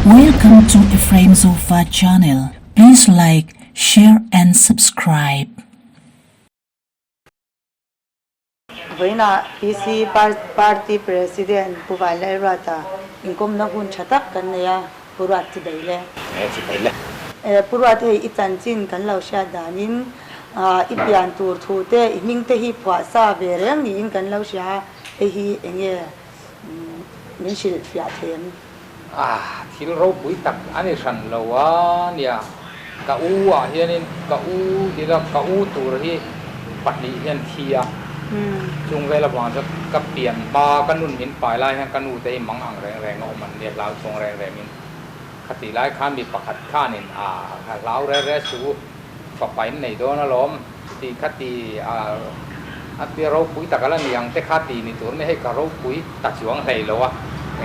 Welcome to Ephraim Zofa channel. Please like, share and subscribe. Voina PC Party President Puvalai Rata Inkom na hun chatak kan ya Purat Tidaile. Purat he itanjin kan lau sha danin ipian tur thu te ming te hi phwasa vereng ni kan lau sha hi enge min shil fia them. Thil ro pui tak ani san lawa nia ka u hianin ka u dira ka u tur hi patni hian thia chung vela bang ja ka pian ba kanun min pai lai han kanu te mang ang reng reng o man ne lau chung reng reng min khati lai khan mi pakhat khanin lau re re su pa pai nei do na lom ti khati ati ro pui takala niang te khati ni tur ne he ka ro pui ta chuang hei lowa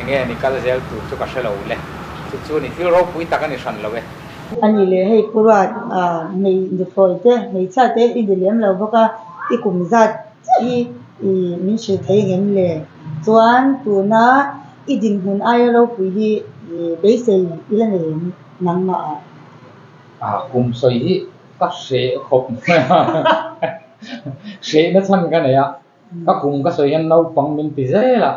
nghe ni kala zel tu chu ka shelo le chu ni thil ro pui takani san lowe Ani le hei Purat nei de foite nei cha te I de lem lo boka I kum zat I min shil thei ngem le chuan tu na I din hun ai ro pui hi be sei ila nem nang ma kum soi hi ka she khop she na chan ka ne ya ka kum ka soi han no pang min pi zela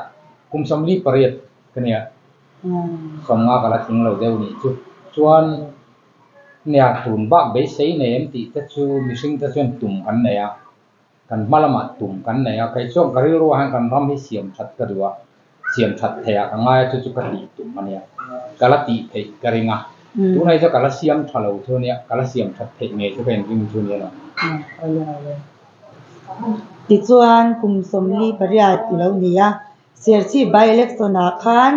kum somli pariat kania songa kala thing lo deu ni chu chuan nia tun ba be sei ne em ti ta chu mishing ta chuan tum kan ne ya kan malama tum kan ne ya kai chong kari ro han kan ram hi siam that ka ruwa siam that thea ka ngai chu chu ka ti tum ania kala ti thei karinga tu nai cho kala siam thalo chu nia kala siam that thei nge chu ben ring chu nia ti chuan kum somli pariat lo nia serchi by election a khan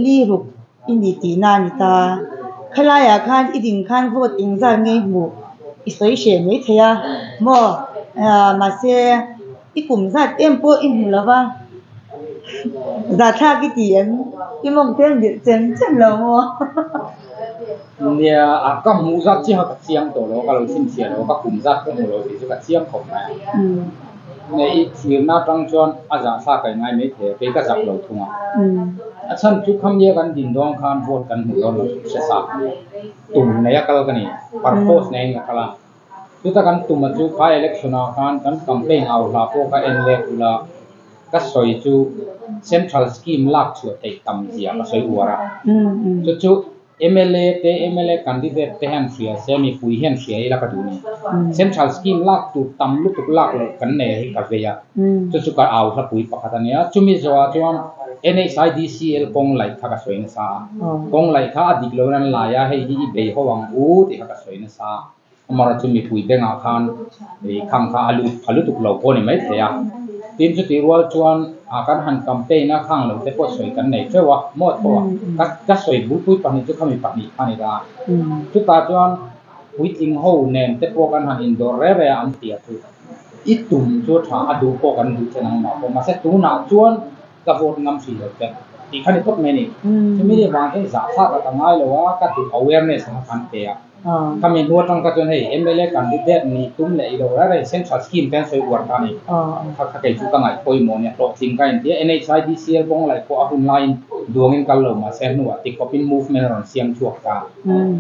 li ruk ini ti na ni ta khalaya khan idin khan vote ingzar ngei mu isoi she nei thea mo ma se ikum zat empo in lawa za tha ki ti en imong tem de chen chen lo mo nia ka mu za chi ha ka chiang to lo ka lo chin sia lo ka kum za ko lo ti chu ka chiang khop na nei thir na tang chuan aja sa kai ngai nei the pe ka jak lo thunga achan chu kham ye kan din dong khan vote kan mu lo se sa tum ne ya kal kani purpose nei na kala tu ta kan tum chu kha election a khan kan campaign aw la po ka en le la ka soi chu central scheme lak chu te tam zia ka soi wara chu MLA candidate te han sia semi pui hen sia ila ka du ni central scheme lak tu tam lu tu lak lo kan ne hi ka veya chu ka aw la pui pakhatania chumi zoa chuan NHIDCL kong lai tha ka soin sa kong lai tha adik lo nan la ya hei hi be ho wang u ti ka soin sa amara chumi pui benga khan ei kham kha alu tu lo ko ni mai theya tin chu ti rual chuan akan han campaign na khang lo te po soi kan nei chewa mo to ka soi bu pui pani chu khami pani ani da chu ta chuan pui ting ho nen te po kan han indoor re am tia chu itum chu tha adu po kan du chenang ma po ma se tu na chuan ka vote ngam si lo te ti khani top me ni chumi le wang he za tha ka ngai lo wa ka tu awareness na kan te ya kami nuo tang ka chuan hei MLA candidate ni tum le ilo ra re central scheme kan soi war ta ni kha kai chu ka ngai poi mo ne ro thing ka in ti NHIDCL bong lai ko ahun line duangin kal lo ma se nu ti kopin movement ron siam chuak ta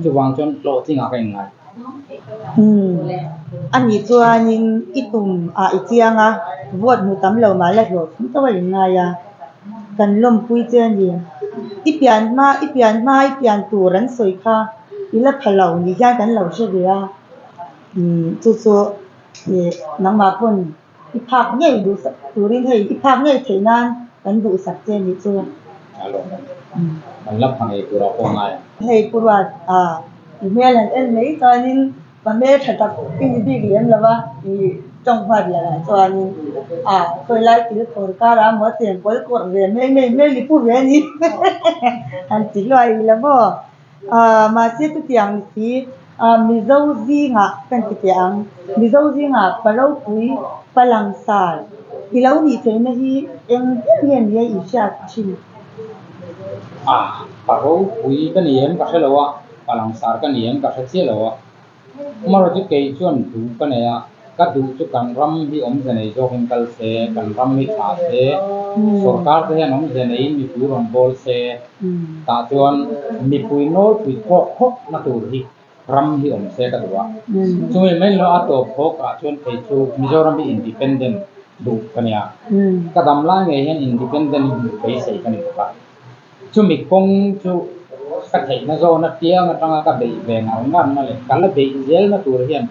chu wang chon ro thing a ka ngai ani chuanin itum itianga vote mu tam lo ma la ro to wa nga ya kan lom pui chen ni ipian ma turan soi kha ila phalo ni ja kan lo se ya chu ni nang ma pon iphak ngei du turin hei iphak ngei theinan kan du sak chen ni chu alo man lap phang e pura ko ngai hei Purat email en nei tanin pa me thata in big lem lawa I trong phạt là cho nên tôi lại cái thổi ca ra mất tiền với cuộc về mê li phụ về đi anh chỉ loại là bo mà sẽ cái tiếng thì mi dâu gì ngạ cái tiếng mi dâu gì ngạ phải lâu quý phải lăng xài thì lâu đi thế này thì em liền đi ý sát chi paro pui ka niem ka helo wa palang sar ka niem ka hche lo wa maro chu ke chuan du ka ne ya ก็ดูจุกันรำที่อมเสนอโจกินกัลเซกันรำมิถาเซสุรการที่อมเสนอมีปุยรำบอลเซตาจวนมีปุยโน้ตปุยพกพกนัตุริรำที่อมเซกันตัวช่วยไม่รู้อัตโตพกชวนไปชูมิโซรัมมีอินดิเพนเดนต์ดูกันเนี่ยก็ดำล่างเองอินดิเพนเดนต์ไปใส่กันอีกว่าช่วยมีคงช่วยก็เห็นนะโซนักเที่ยวนักท่องก็ไปเองเอางั้นนั่นเลยกันแล้วไปเจลนัตุริยัน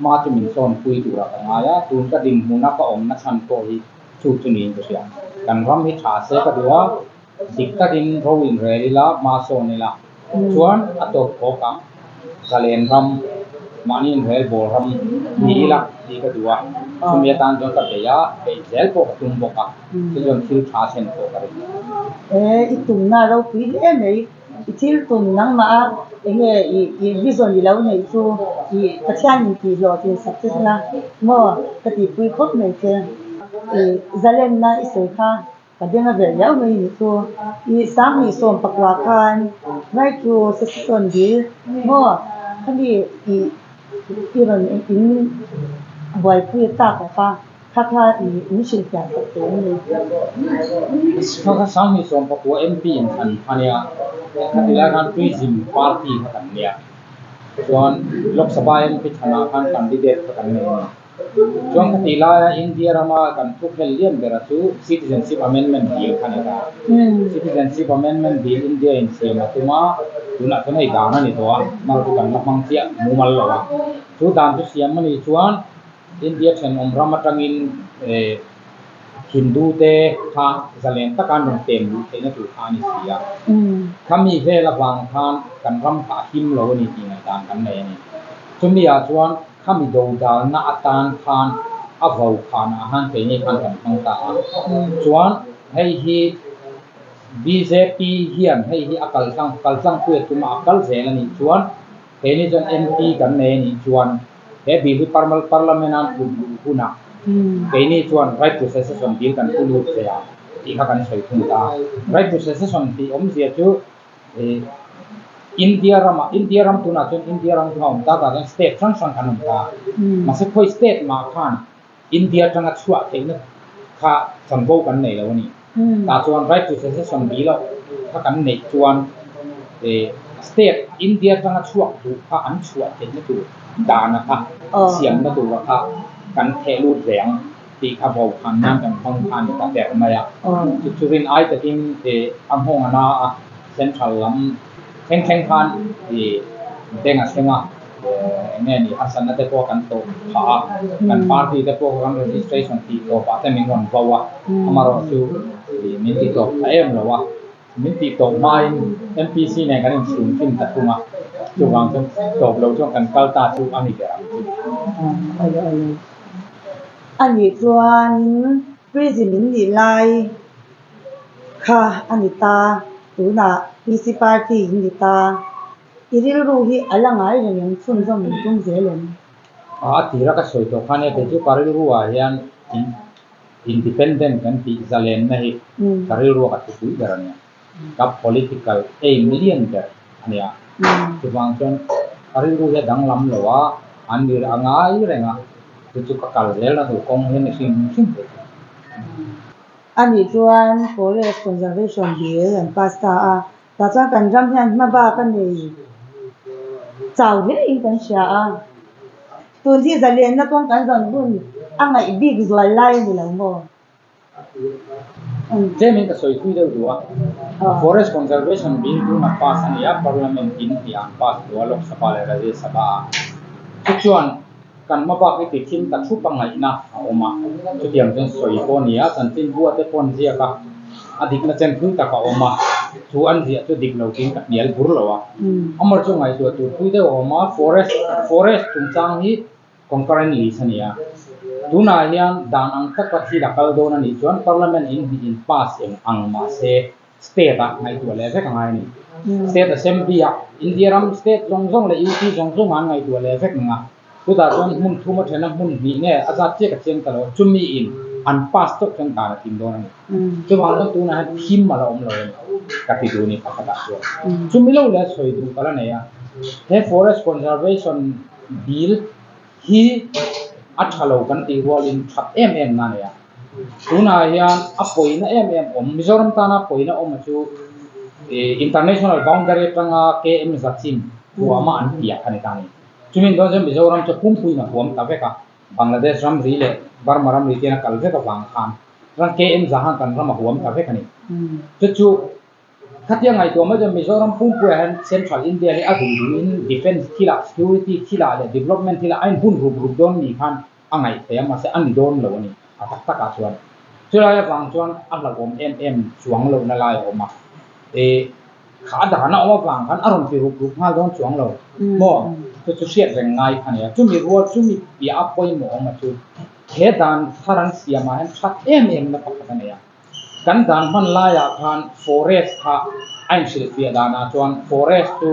มาจุมินโซนคุยดูเราไงอ่ะตูนก็ดิ่งมุนักก็อมนักชันโตฮีชูจุนีนตัวเสียกันรำมิถาเซก็ดูว่าดิกก็ดิ่งโรวินเรลิละมาโซนี่ละชวนอัตโตพกกะเลนรำมานินเรลบอลรำนี่ละดีก็ดูว่าชุมยตันจนกับเดียไปเจลพกตุ่มพกจนคิวชาเซนโตกันอีตุ่มน่าเราคุยเล่นเลยอีที่ตุ่มนั่งมาเองอีวิสัยเราเนี่ยจู่อีกระเทียมที่เราที่สักทีนะมั่วกติปุยพกเนี่ยเจ้อีจะเล่นนะอีสุขาก็เดี๋ยวนะเดี๋ยวไม่จู่อีสามีส่งปักว่ากันไม่จู่สักส่วนเดียวมั่วคันนี้อีเราอินบ่อยปุยตากฟ้าถ้าอีไม่ชินจากตัวนี้ถ้าสามีส่งปักว่า MP อินทันพันยาถ้าที่แรกนั้นทุยซิมพาร์ตี้กันเนี่ยส่วนลูกสบายมันพิจารณาการคันดิเดตกันเนี่ยช่วงที่ลายอินเดียรามากันทุกเรื่องเบราซู Citizenship Amendment Bill กันเนี่ย Citizenship Amendment Bill อินเดียอินเซียมาตุมาตุนักตุนัยดานานี่ตัวมาตุกันลับมังเสียมุมัลลวะตุดานตุเสียมันนี่ส่วนอินเดียเช่นรามาตังอินHindu te kha zalen ta kan rong tem lu te na tu kha ni sia khami ve la wang khan kan ram kha him lo ni ti ngai dan kan nei ni chumi ya chuan khami do dal na atan khan a vau khan a han te ni kan kan thang ta chuan hei hi BJP hian hei hi akal sang pu tu ma akal zel ani chuan he ni jon MP kan nei ni chuan he bi parliament an puna cái này chuan right to secession bill kan tu lut se ya ti kha kan soi thung ta right to secession ti om zia chu India ram tu na chun India ram thom ta ka state function kan ta ma se khoi state ma khan India tanga chua te na kha chambo kan nei lo ni ta chuan right to secession bill lo kha kan nei chuan state India tanga chua tu kha an chua te na tu da na kha siam na tu khaกันเทลูดแรงตีขับเอาขันน้ำกันห้องพันตัดแต่มาอ่ะจุดรินไอแต่ที่อังห้องน่ะเซ็นทรัลลำแข่งพันที่เด้งอ่ะเซ็งอ่ะเนี่ยนี่ฮัสซันนั่นแต่พวกกันโตขากันปาร์ตี้แต่พวกกัน registration ที่โตปะแต่มีคนบอกว่าอามาเราจู่มีที่โตเอ็มหรอวะมีที่โตไม่ NPC เนี่ยกันยังสูงขึ้นแต่ทุ่งอ่ะจู่วางจนโตเราช่วงกันเก้าตาจู่อันนี้เดียวอันนี้ส่วนบริษัทนี้ไล่ค่ะอันนี้ตาดูนะมีสิปาร์ตี้นี้ตาอีเรื่องรู้ที่อะไรง่ายอย่างนี้ส่วนส่วนมันต้องเสียเลยทีละก็สวยตัวข้าเนี่ยเป็นจุดการเรียนรู้ว่าอย่างindependent กันที่จะเล่นไม่การเรียนรู้กับทุกอย่างเนี่ยกับ political million เนี่ยจุดบางส่วนการเรียนรู้เนี่ยดังล้ำเลยว่าอันนี้ง่ายเลยนะจุดการเรียนรู้ตัวกองเห็นสิ่งสิ่งอันนี้ส่วน forest conservation bill อัน pasta แต่จากการจำเป็นมาบ้ากันเลยเจ้าเรื่องกันเสียตัวที่จะเรียนนักต้องการสอนรุ่นอันไหนบิ๊กส่วนไล่นี่แหละมั้งเจ้ามันก็สวยคุยเรื่องตัว forest conservation bill ดูมา pass อันนี้ parliament อินเดีย pass ตัวโลกสภาเลยรัฐสภาทุกส่วนกันมาบอกให้ติดทิ้งตัดชุบปังไหนนะเอามาจุดเดียวจนสวยคนนี้สันติบัวแต่คนเสียกับอดีตนักเรียนพึ่งตะกเอามาชวนเสียจุดดิบเราทิ้งกับเนียลบุรุษเราเอามาช่วงไหนตัวคุยได้ออกมา forest จุงจังนี้ของการนี้สัญญาดูนายยังด่านอังคับที่ดักเอาโดนนี่ชวน parliament in pass เองอังมาเซ state อะไงตัวเลวแค่ไงนี่ state assembly อะอินเดียรัม state จงเลยUP จงงานไงตัวเลวแค่ไงทุกตาจนมุ่งทุ่มเทน้ำมุ่งนี่เนี่ยอาจารย์เจ้ากับเจ้าตลอดจุ่มมีอินอันพาสตุกจังการทีมโดนนี่จุ่มอันนั้นตัวนั้นทีมมาแล้วเลยกับที่ดูนี่พักกระตัวจุ่มมีเราเลยสวยดูกันแล้วเนี่ย forest conservation bill ที่ อัชโลกันตีวัวลินขับนั่นเนี่ยทุนายานอภัยนะมิโซรัมตานะอภัยนะมาจูinternational boundary ตั้งKM จัดซิมหัวมาอันเปียกันนี่จุดนี้ตอนนี้มิโซรัมจะพุ่งปุยนะหัวมันตะเวกะบังกลาเทศรัมรีเลบาร์มารัมรีเทียนะกัลเวกะบางคำรัง KM จังกันรัมหัวมันตะเวกะนี่จุดขัดยังไงตัวมันจะมิโซรัมพุ่งปุยฮันเซ็นทรัลอินเดียเลยดูอิน defense ที่ละ security ที่ละเลย development ที่ละไอ้พุ่งรูปโดนมีขันอะไรแต่ยังมาเสียอันนี้โดนเลยนี่อาตักตักส่วนจุดอะไรบางส่วนอันละผมสวงเลยนั่นลายออกมาขาด่านะว่าฟังกันอารมณ์ที่รูปห้าโดนสวงเลยบ่จะเสียแรงง่ายขนาดนี้จุมีรัวจุมีปีอัพไปหมอมาจุเขดานทารันเสียมาเห็นชัดนะปักกันเนี่ยกันดานมันลายผ่าน forest ค่ะไอ้สิ่งที่ดานะจวน forest to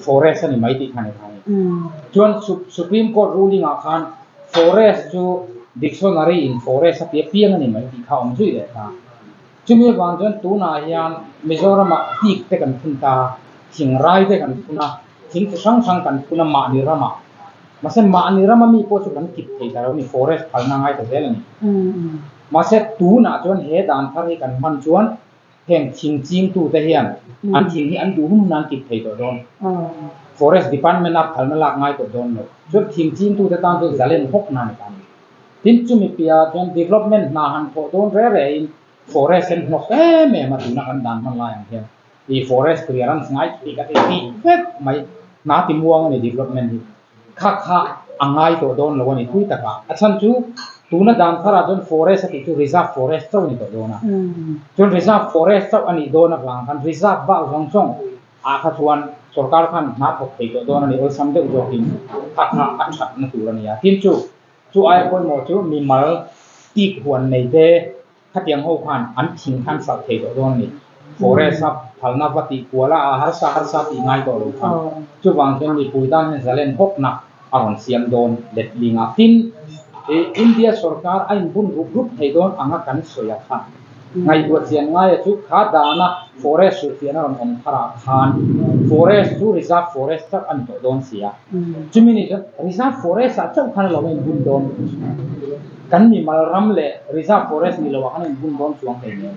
forest นี่ไม่ติดขนาดนี้จวน Supreme Court ruling อาคาร forest to dictionary in forest เปียงนี่ไม่ติดเขาไม่ช่วยเลยค่ะจุมีบางจวนตัวนายานมิโซรัมติกเตกันคุณตาสิงไรเตกันคุณนะสิงสังกันคุณมานิรามาเส้นมานิรามีโพสต์กันคิดเองแต่เรามี forest พันนางไอ้ตัวเดียวนี่มาเส้นตัวน่ะจวนเหตุการณ์ที่กันมันจวนแห่งชิงจิงตัวเดียนอันที่อันดูหุ่นนางคิดเองตัวโดน forest department นับพันนางไอ้ตัวโดนเลยจวนชิงจิงตัวเดียนตัวจะเล่นหกนานกันทิ้งจุมีเปียจวน development นาหันโพโดนเรื่อยๆ forest เห็นหกมาดูนักดันมันลายอย่างเงี้ยที่ forest clearance ง่ายที่ก็ที่ไม่นาติมัวกันใน development ข้าอังไงตัวโดนแล้ววันนี้คุยตะกะอาจารย์จูตัวนั้นดันถ้าเราจน forest ที่จู reserve forest เจ้านี่ตัวโดนนะจน reserve forest เจ้าอันนี้โดนนักหลังกัน reserve บ้าส่งอาคาชวนสุรการขันนับหกตัวโดนนี่เอาสำเร็จจริงข้าอัจฉริยะตัวนี้ทีมจูไอ้คนหมดจูมีมาตีขวนในเดขัดยังหัวขันอันทิ้งขันสักตัวโดนนี่ forest ซับพัลนาปฏิกัวละหาร์สาตีง่ายตัวรู้ครับจูบางทีมีปุยด้านนี้จะเล่นหกนักอารมณ์เสียงโดนเด็ดลิงอ่ะทินอินเดียสุรการไอ้บุญรูปให้โดนอ่างกันสวยค่ะไงตัวเสียงง่ายจุดขาดานะ forest สุดที่นั่นมันพระคาน forest จู reserve forest จักอันตัวโดนเสียจุดนี้reserve forest จักขันเราไม่บุญโดนกันมีมารัมเล่ reserve forest นี่เราว่าขันบุญโดนช่วงไหนเนี่ย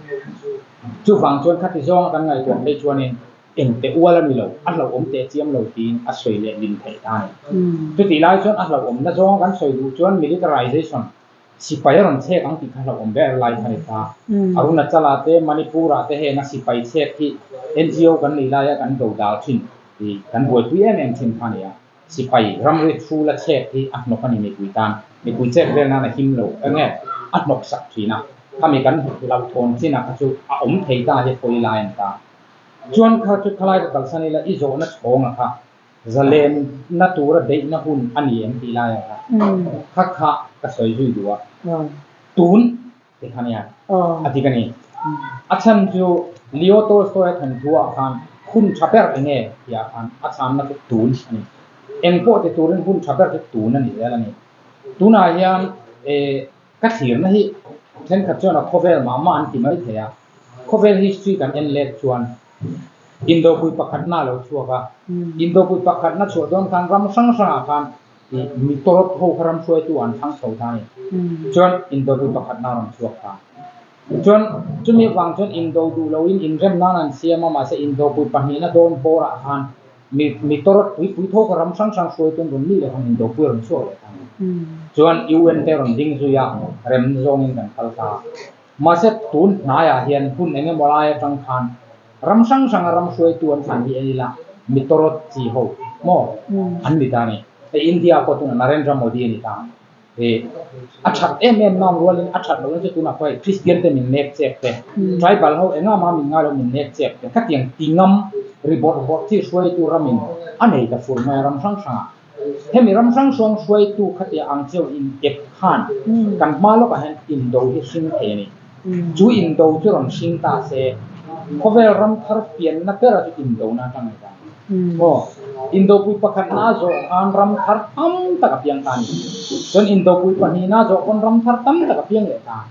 จุดฟังชวนขัดที่ช่องกันไงตัวในชวนนี้เอ็งเตอวัวละมีเราอันเราเตะเจียมเราตีนอัศวินลินไทยได้จุดที่ไล่ชวนอันเราน่าจ้องกันสวยดูชวน militarization สิไปรันเช็คอังกฤษเราเบลไล่ไทยตาอรุณจัลาเตมณิปุระเตเหนักสิไปเช็คที่ NGO กันนี่ไล่กันดูดาวทิ้งที่กันบวชที่ทิ้งพันยาสิไปรัมริดฟูละเช็คที่อันนกนี่มีกุยตานมีกุยเช็คเรื่องนั้นหิมโลเงี้ยอันนกสักทีนะถ้ามีกันเราทนที่นักจุดไทยตาที่คุยไล่ตาจวนข้าจุดขลายกับสันนิละอิโซนัชงอะค่ะจะเล่นนัตัวระเด็กนักหุ่นอันนี้เอ็มตีไล่อะค่ะข้าก็สวยจุดดูว่าตูนที่ขณีอาทิตย์นี้อาจารย์จูลีโอโตสโตร์ทันทัวกันคุณชับเปอร์เองเนี่ยที่อาจารย์นักตูนนี่เอ็งโปที่ตูนคุณชับเปอร์ที่ตูนนั่นนี่แล้วนี่ตูนอะไรอย่างกัศยินนะที่เช่นขัดจวนอะโคเวลมาอันที่ไม่เที่ยโคเวล history กันเอ็นเล็กชวนอินโดปุยปักขัดน่าเราชัวร์อินโดปุยปักขัดน่าชัวร์โดนการรำสังกันมีตัวรถโฮคารำช่วยตัวอันทั้งสองทางจนอินโดปุยปักขัดน่ารำชัวร์กันจนมีบางจนอินโดดูเราอินเรมนั่นเสียมาเสียอินโดปุยปักนี้นะโดนโบราณกันมีตัวรถปุยโฮคารำสังช่วยตัวนี้เลยทางอินโดปุยรำชัวร์เลยจนUN เตอร์ดิ้งสุยาเรมซงอินกันคัลตามาเสร็จตุนนายเฮียนพุ่นเองบลายจังคันรำสังรำช่วยตัวสันดีเอลิละมิตรรจีโฮโมอันนี้ตานี่แต่อินเดียก็ตุนนาเรนทราโมดีนี่ตาอัจฉริยะน้ำรัวลินอัจฉริยะจะตุนอะไรคริสเตียนเตมินเน็กเจ็บเตทริบัลเขาเองมามิงาลมินเน็กเจ็บเตขัดยังติงมรีบอร์ที่ช่วยตัวรามินอันนี้ก็ฟูร์มารำสังเฮมิรำสังช่วยตัวขัดยังอังเจียวอินเก็บขันกันมาแล้วก็เห็นอินโดที่สิงเทนี่จูอินโดที่รำสิงตาเซเขาเวลารำทาร์เปียนนักเตอร์ที่อินโดนั่นทำไงกันโอ้อินโดปุยปักขันน่าจะอันรำทาร์ตั้มตะกับยังกันจนอินโดปุยปักนี่น่าจะคนรำทาร์ตั้มตะกับยังเลยกัน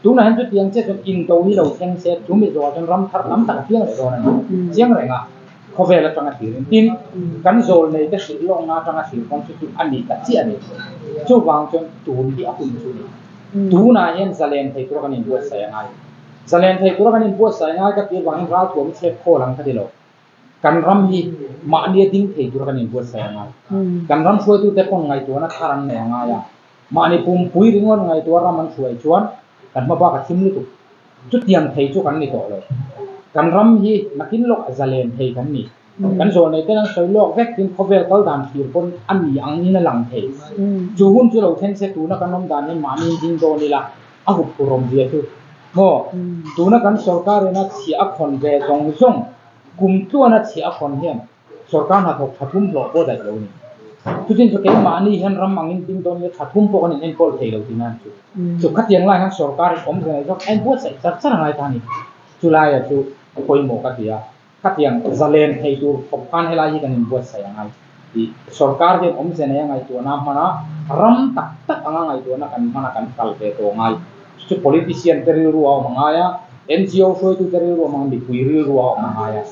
ดูนะเห็นจุดยังเช่นอินโดนี่เราเองเสร็จจูมิโซจนรำทาร์ตั้มตะกับยังเลยโดนนั่นเจียงแรงอ่ะ เขาเวลาจังอาทิตย์ทีกันโซลในแต่สิ่งลงนาจังอาทิตย์ของชุดอันนี้ตัดเจียนี่ช่วงวางจนตูนที่อัปุนชุนี่ตูน่าเห็นซาเลนไทยตัวกันอินบัวใส่ยังไงซาเลนไทยตัวกันอินบัวใส่ยังไงก็ที่วางร้าวตัวมิเชฟโคลังคดีโลกันรำฮีมาเนียดิ้งไทยตัวกันอินบัวใส่ยังไงกันรำช่วยตัวเด็กคนไงตัวนักทารันเนี่ยยังไงมาเนียปุ่มปุยริงวันไงตัวรำมันช่วยชวนกันมาบ้ากับชิมลุตุจุดเตียงไทยจุกันนี่ตัวเลยกันรำฮีนักกินโลกซาเลนไทยกันนี่กันโซนในแต่ละโซนโลกแวกกินเขาเวลเขาดานฟีร์คนอันนี้อันนี้นั่นหลังไทยจูหุ่นจูเราเทนเซตูนักการนมดานนี่มานี่ดิ้งโดนี่ละอาหุบปุรมเดียตุโม่ตูนักการสุรการนักเสียคนเวดงซงกุมตัวนักเสียคนเฮียนสุรการนักถกทัทุ่มโลกโบได้เลยนี่ทุกทีจะเกี่ยมานี่เห็นรำมังอินดิ้งโดนี่ทัทุ่มพวกนี้เอ็นโกลเทเลยที่นั่นจุดขัดยังไงกันสุรการผมเลยก็เอ็นพูดใส่จัดอะไรท่านี่จุลายจุคอยโมกัดยาขัดยังซาเลนให้ตัวผมพันให้ลายกันอินพูดใส่ยังไงที่สุรการที่ผมเสนอยังไงตัวน้ำมันรำตักตักยังไงตัวนักการมันนักการคัลเตตัวไงจุด politician terlalu ruang mengaya NGO ช่วยตัว terlalu ruang mengikuti ruang mengaya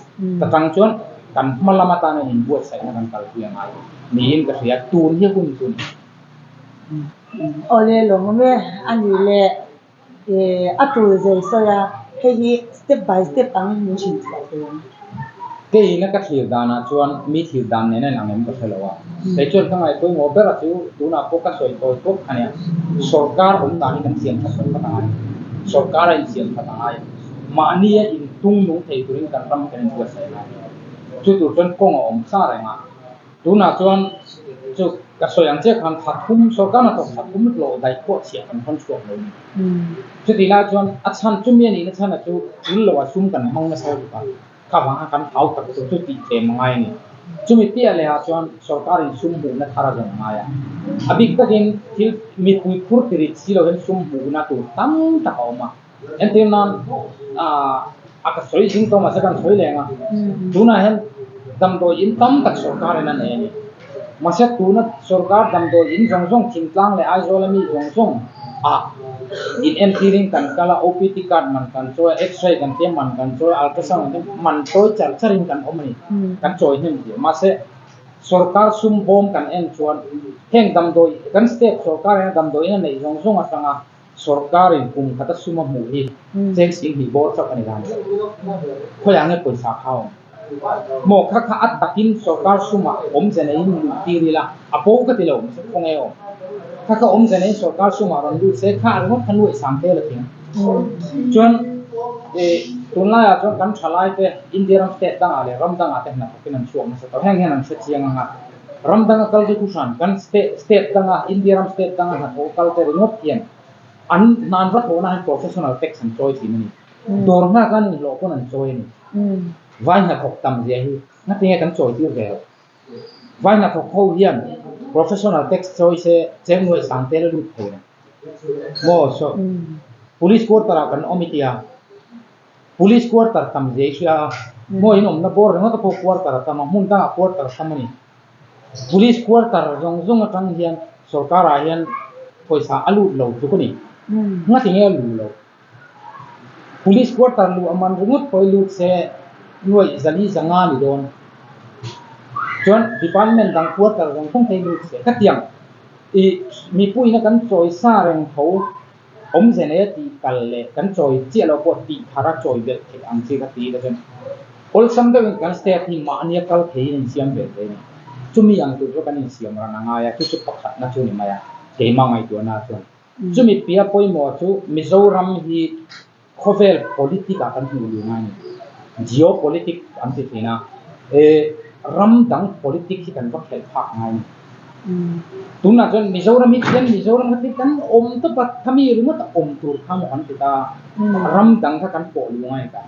tentang cuan kan melamatan yang buat saya kan kalau yangไงนี่ก็เสียตูนที่คุณตูนโอเลหลงแม่อันนี้แหละอัตุเจสยาให้ step by step อันนี้ชิมตัวเกี่ยนักเที่ยวดานะชวนมีเที่ยวดานเนี่ยนั่งเงินก็เท่าไหร่แต่ชวนทั้งไอ้ตัวโมเบลที่ดูน่าโฟกัสไว้ตัวทุกอันเนี้ยสุรการผมตอนนี้กันเสียงทัศน์พัฒนาสุรการอินเสียงพัฒนามาอันนี้อินทุ่งนุ่งเที่ยวตัวนี้กันรำกันตัวเสียนะจุดตัวจนกงอมซาอะไรมาดูน่าชวนจุดกระทรวงเจ้าคันทัดทุ่มสุรการน่ะต้องทัดทุ่มโลได้พวกเสียกันคนช่วยเลยจุดที่น่าชวนอาจารย์จุ่มยันนี่นะท่านจุดรู้เลยว่าซุ่มกันมั่งไม่ใช่หรือเปล่าข้าวหางกันเอาตัดตัวจุดที่เต็มไงนี่จุ่มที่อะไรอาจารย์สุรการซุ่มบุญนะทาราจังไงอ่ะอภิก็เห็นที่มีคุยพูดที่สิเราเห็นซุ่มบุญนะตัวตั้มตะเอามาเอ็นที่นั่นอาก็สวยจริงตัวมาสักการสวยเลยนะดูนะเห็นดำโดยินตั้มตักสุรการนั่นเองมาเสร็จตัวนั้นสุรการดำโดยินจงทิ้งกลางเลยไอโซลามีจงin entering kan kala OPT card man kan choi X-ray kan te man kan choi ultrasound man choi charing kan omni kan choi hem je ma se sarkar sum bom kan en chuan heng dam doi kan step sarkar en dam doi na nei jong jong atanga sarkar in kum khata suma mu hi check sing hi bor chak ani gan khoyang e paisa khao mo kha kha at takin sarkar suma om je nei lu ti ri la apo ka ti lo se khong e omถ้าเขาอมจะในสุรการสุมารันดูเสกข้าหรือว่าขนุยสังเกตเลยทิ้งจนตุนไล่จนกันฉลายเตอินเดียรัมสเตตตั้งอะไรรัมตั้งอะไรนะที่นั่นช่วงนั้นสุดท้ายแห่งนั้นเสียงงารัมตั้งกัลเจคุชันกันสเตตตั้งอินเดียรัมสเตตตั้งอะไรโอ้กัลเจริงบเพียงอันนั้นรัฐโหน่าให้ professional text and choice ที่นี่ดอร์น่ากันโลกนั้น choice นี่ไว้ให้เขาทำเสียฮีนั่นเป็นไงกัน choice ที่เดียวไว้ให้เขาเฮียนprofessional text choice chem noi sangte la lut thena mo so police court tara kan omitia police court tar tam je sia mo inom na bor no to court tara tam mun ta court tar samani police court tar jong jong atang hian sarkar a hian poisa alu lo chu ko ni nga ti nge lu lo police court tar lu aman ringot poi lu se noi zali zanga ni don chọn department đang quát cả rằng không thấy được sẽ cắt tiền thì mi pui nó cắn trôi xa rằng thấu ông sẽ này thì cần lệ cắn trôi chia là quát thì thà ra trôi được thì ăn chia cắt tí đó chứ all some đó cắn step thì mà anh ấy thấy nên xem về thế này chúng mi ăn tụi cái nên xem là ngay à chút bạc hạt nó chú này mà thế mà ngay tuổi nào chọn chúng mi pia pui mò chú Mizoram thì cover politics akan dulu ngay geopolitics anh thì thế nào ram dang politik hi kan va khel phak ngai tuna jon Mizoram hati kan om to pat thami ru ta om tur tham an ta ram dang kha kan po lu ngai ka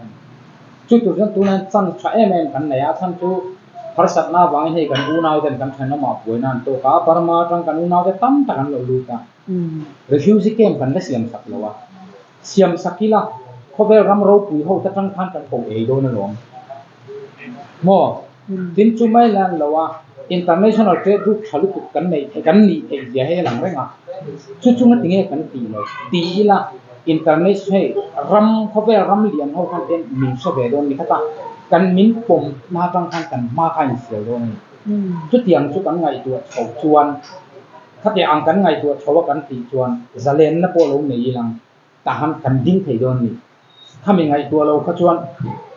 chu tu jon tuna chan cha em kan naya chan chu harsat na wang he kan u nau den kan thana ma poi nan to ka parma tang kan u nau de tam ta kan lo lu ta refugee camp kan da siam sak lawa siam sakila khobe ram ro pui ho ta tang khan kan po e do na lom mo tin chu mai lan lawa international trade route chalu tu kan nei kan ni e ya he lang renga chu chu ngat nge kan ti lo ti la international ram khobe ram lian ho kan ten min so be don ni khata กันมิ้นปมมาตั้งคันกันมาคันเสียวลงชุดเตียงชุดกันไงตัวเขาชวนถ้าจะอ่างกันไงตัวเขาว่ากันตีชวนจะเล่นนะโปลงในยีรังแต่หันกันดิ้งไทยโดนนี่ถ้ามีไงตัวเราเขาชวน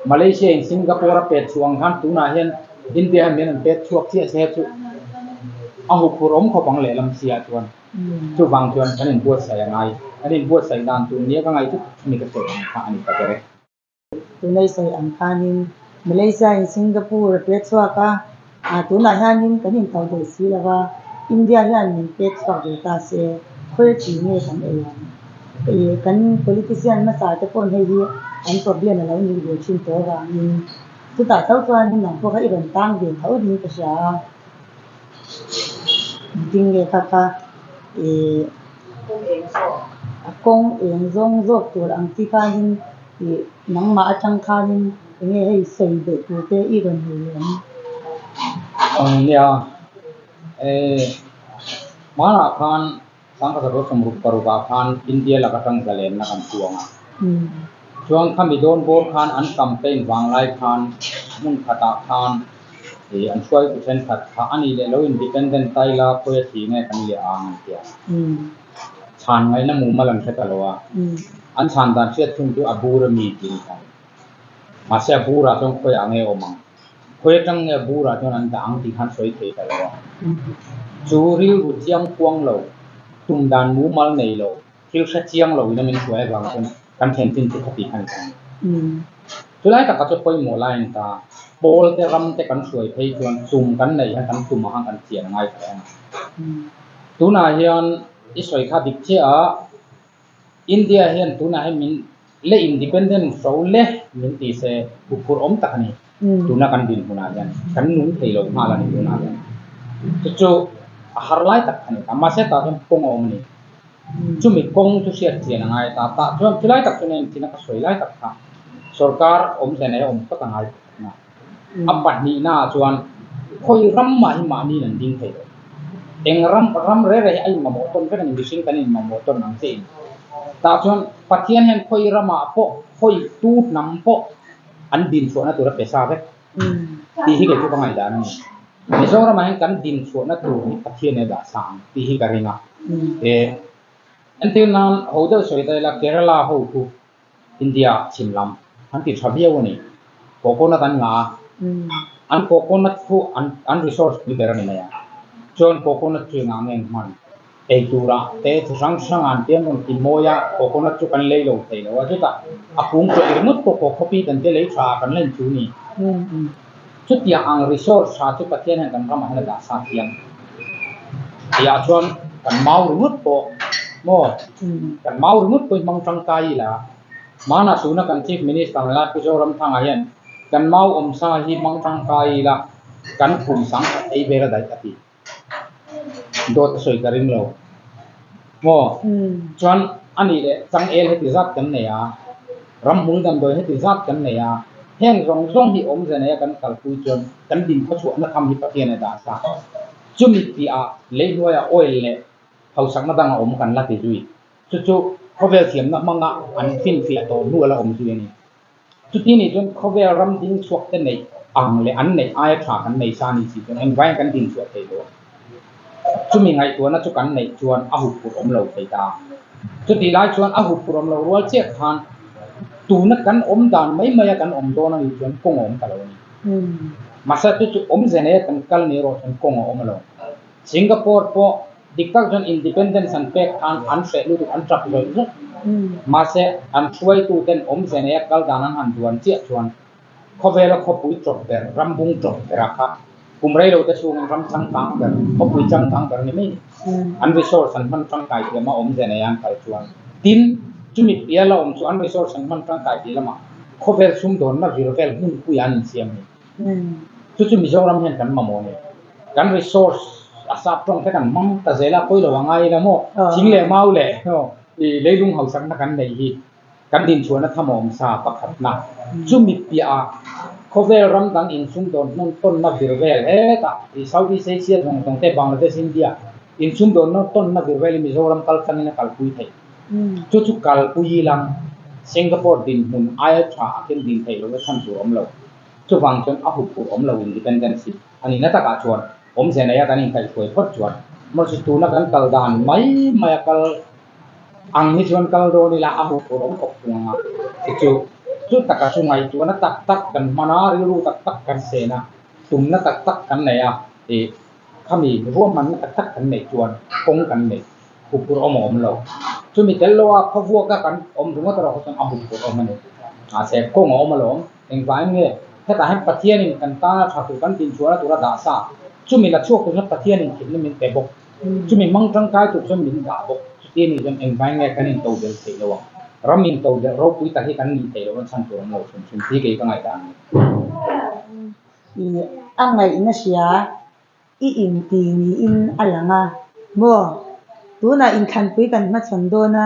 มาเลเซียสิงคโปร์เป็ดช่วงหันตุนาเห็นอินเดียเมียนเป็ดช่วงเสียเสียชุดเอาหุบรมเขาบังเล่ลำเสียชวนชุดบางชวนอันนี้บวชใส่ยังไงอันนี้บวชใส่ดานตัวนี้ก็ไงทุกมีกระสุนอันนี้ก็จะได้ตัวในใส่อังคานินมาเลเซียสิงคโปร์เป็ดชัวก้าตัวไหนฮันนินกันนินเท่าเดิมสิแล้วว่าอินเดียฮันนินเป็ดชัวเดต้าเซ่คุยจีนเนี่ยกันเองกัน politician มาสายตะโกนให้ยีอัน problem อะไรนี่เดี๋ยวชิมตัวว่านี่สุดท้ายเท่าตัวนี่หนังพวกเขาอีกคนตั้งเดียวเขาดีก็ใช่จริงเลยค่ะกงเองจงจบตัวอังที่การนี่หนังมาจังการนี่เนี่ยให้ใส่เด็กตัวเต้อีกคนเดียวเนี่ยมาละคันสังกัดรถสมรุปปรุบาคันอินเดียละก็ตั้งใจเล่นนักช่วงช่วงคำบิดอนโบร์คันอันคัมเปญวางไล่คันมุนขัดคันอันช่วยเช่นขัดอันนี้เลยเราอินดิเพนเดนต์ไทยละเพื่อที่เนี่ยกันเลี้ยงเดียชานไงนะมุมมาลังเสตลวะอันชานดันเชื่อทุ่งตัวอบูรมีจริงกันมาเสียบูราจงคุยอังเออมังคุยจังเนี่ยบูราจงนั้นดังที่ขันสวยเทตลวะจูริลเจียงพวงเราตุ่มดานมูมัลในเราคิวเชียงเราเนี่ยมันสวยบางคนกันเห็นจริงที่ปฏิขันกันสุดท้ายแต่ก็จะคุยหมดไล่ตาโบลแต่รำแต่กันสวยเพย์ชวนซุ่มกันในให้กันซุ่มมาหากันเสียงง่ายแค่ตัวน่าเห็นอิสราเอลดิบเชียอินเดียเห็นตัวน่าเห็นมินเล่อินดิเพนเดนต์โซเล่มินตีเสบุกอมตักนี่ตัวน่ากันดินตัวน่าเห็นกันนุ่งเทลงมาแล้วนี่ตัวน่าเห็นจู่ๆหาร์ไลตักนี่อามาเสตาเป็นกงอมนี่จู่มีกงตุเสียเสียงง่ายตาจู่จุไลตักตัวนี้ที่นักสวยไลตักค่ะสุรการอมเสนออมก็ต่างง่ายนะอับบัดนี้น่าชวนคอยรำมานี่นั่นดิ้งเทลเองรำเรื่อยๆไอ้มาโมต้นก็ยังดิฉันกันนี่มาโมต้นนั่งเสียแต่ชวนปัจเจียนเห็นคอยรำมาพอคอยตูดน้ำพออันดินส่วนนั้นตัวเราเปซ่าเว้ยตีให้เกิดทุกข์ง่ายด้านนี้ไม่ใช่ว่ามันกันดินส่วนนั้นตัวนี้ปัจเจียนเนี่ยด่าสามตีให้กันเองอ่ะอันที่นั้นเขาจะสวยแต่ละเครลาเขาคืออินเดียชิมลำอันที่ชอบเยี่ยวันนี้โคโคนัทอันงาอันโคโคนัทคืออันรีสอร์ทมีแต่ละนี่นะจนโคโคนัทช่วยงานเองมันตัวละแต่ทุกครั้งอันเดียวกันที่โมยาโคโคนัทช่วยกันเลี้ยงเตยแล้วว่าจุดอ่ะอาคุ้มก็อีกมุดโคโค่ปีตั้งแต่เลี้ยงชากันเล่นชูนี่จุดที่อังรีสอร์ทชาจุดปัจเจียนกันทำให้เราด่าสามเทียนที่อาชวนกันเมาหรือมุดโปโม่กันเมาหรือมุดโปมังจังไกละมาหน้าสุนัขกันชีฟมินิสต์กันละผู้ชมรำทางอะไรกันเมาซาฮีมังจังไกละกันคุมสังไอเบรได้ตัดโดดสวยกระริ่งเราโม่ชวนอันนี้เลยจังเอลให้ติดซับกันเนี่ยรำมุงกันโดยให้ติดซับกันเนี่ยแห้งรองที่อมเสนอกันกัลปุยจนกันดินเขาชวนนักทำฮิปเทียนในด่าซาจุมิตีอาเลี้ยงด้วยออยล์เลยเขาสักนัดดังอมกันละติจุยจู่ๆเขาเวลเสียมนักมังงะอันฟินเฟียโตนัวละอมจุยนี่จุดที่นี่จนเขาเวลรำดิ้งสวกกันในอังเลยอันในอายขากันในซานิสิจนเอ็นไว้กันดิ้งสวกเลยตัวจุมีไงตัวนั้นจุกันในชวนอาหุปุรอมเราไปตาจุดที่ไล่ชวนอาหุปุรอมเรารัวเชี่ยทานตัวนักกันอมดานไม่มากันอมตัวนั้นชวนกงอมกันเลยมาสักจุดอมเสนอกันกัลเนโรชวนกงอมเราสิงคโปร์พอดิกตักจนอินดิเพนเดนซ์อันเป็กอันเสลุตุอันทรัพย์เลยมาเสอันช่วยตัวเต็นอมเสนอกัลดานันหันชวนเชี่ยชวนเขาเวลาเขาปุยจบแต่รำบุงจบแต่ราคากุมไรเราจะช่วยรำสังตังแต่เขาปุยจังตังแต่นี่ไม่อันรีสอร์ทสันมันตั้งใจที่มาอมเสนอยังการชวนดินจุมิเปียเราอมชวนรีสอร์ทสันมันตั้งใจที่ละมาเขาเวลซุ่มโดนมาวิโรเวลหุ่นคุยอันเสียงนี่จุมิจงรำเห็นกันมาโมเนี่ยกันรีสอร์ทอาศัพท์ตรงแค่กันมั่งแต่เสร็จแล้วคุยระวังไงนะโมทิ้งเลยเมาเลยเลยลุงเขาสักนักกันในที่กันดินชวนนัทมอมซาปักขัดนักจุมิเปียเขาเวลรำดังอินซุ่มโดนนั่นต้นมาวิโรเวลตาที่เซาท์อีสเอเชียตรงแต่บังกลาเทศอินเดียอินซุ่มโดนนั่นต้นมาวิโรเวลมิโซรัมกัลกันนี่กัลปุยไทยจุกัลปุยลังสิงคโปร์ดินหุ่นอายชาเข็นดินไทยเราก็ทำตัวอมเรา chu wang chuan a hup pu om lo independence ani na taka chuan om se nei kan in kai khoi phot chuan mo chu tu na kan kal dan mai kal ang ni chuan kal do ni la a hup pu om kop tunga chu taka chu ngai chuan na tak kan mana ri lu tak kan se na tum na tak kan nei a e khami ruam man tak kan nei chuan kong kan nei hup pu om lo chu mi tel lo a phawua ka kan om runga taro chuan a hup pu om ani a se kong om lo eng vai nge heta han pathian in kan ta tha tu kan tin chuan tu ra da sa chu mi la chuak tu na pathian in khit ni min te bok chu mi mang tang kai tu chu min da bok ti ni jan eng vai nge kan in to del se lo ramin to del ro pui ta hi kan ni te lo san tu lo chun ti ke ka ngai ta i angai ina sia i in ti ni in alanga mo tu na in khan pui kan ma chan do na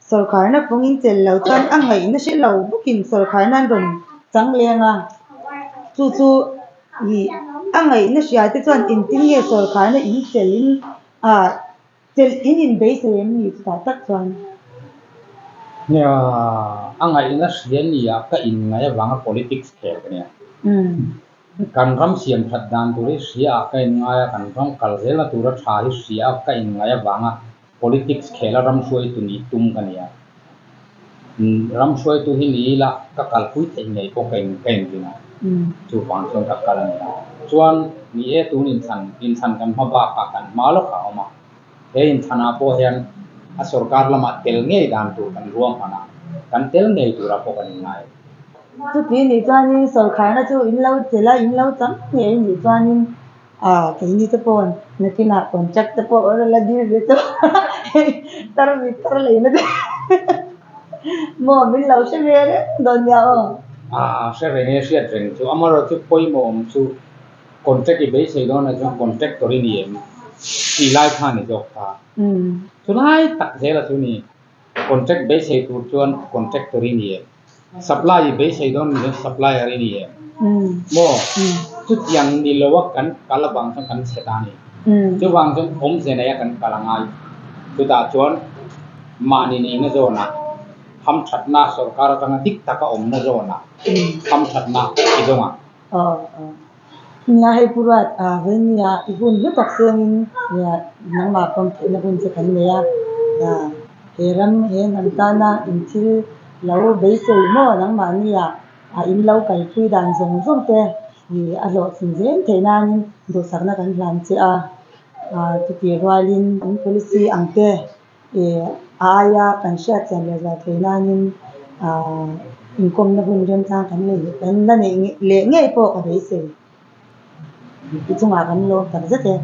sarkar na pungin chel lo chan angai ina se lo bukin sarkar nan ron chang lenga chu i angai ina sia te chuan in tin nge sarkar na in chelin chel in base lem ni ta tak chuan ya angai ina sian ni ya ka in ngai wanga politics ke ne kan ram siam that dan tu ri sia ka in ngai kan ram kal rela tu ra tha hi sia ka in ngai wanga politics khela ram soi tu ni tum kan ya ram soi tu hi ni la ka kal pui te nei ko ken dina chu wang chuan ka kal ni chuan ni e tu in san kan ma ba ka kan ma lo ka ma he in thana po hian a sarkar lama tel ngei dan tu kan ruam ana kan tel ngei tu ra po kan ngai chu ti ni chuanin sarkar na chu in lo chela in lo chang nge ni chuanin cái ni te pon na ki na contract te po or la dir de to tar mi tar le na mo min lo se ve de don ya o se re ne sia treng chu amaro chu poi mo chu contract i be se do na chu contract tori ni em ti lai kha ni jok tha chu lai tak je la chu ni contract be se tu chuan contract tori ni em supply be se do ni supplier ni em mo chu yang ni lo wa kan kala bang sang kan se ta ni chu wang chu om se na ya kan kala ngai chu ta chuan ma ni na zo na ham that na sarkar tanga tik taka om na zo na ham that na ki donga na he purat ven ya ibun lu tak sen ya nang ma pam na bun se kan ya heram he nan ta na in thil lo be se mo nang ma ni ya in lo kai pui dan zong te ni a lo sin zen the na ni do sak na kan lan che tu ti walin in policy ang te aya kan sha chen le za the na ni in kom na bun ren ta kan le kan na ne le nge po ka be se itu nga kan lo tak zate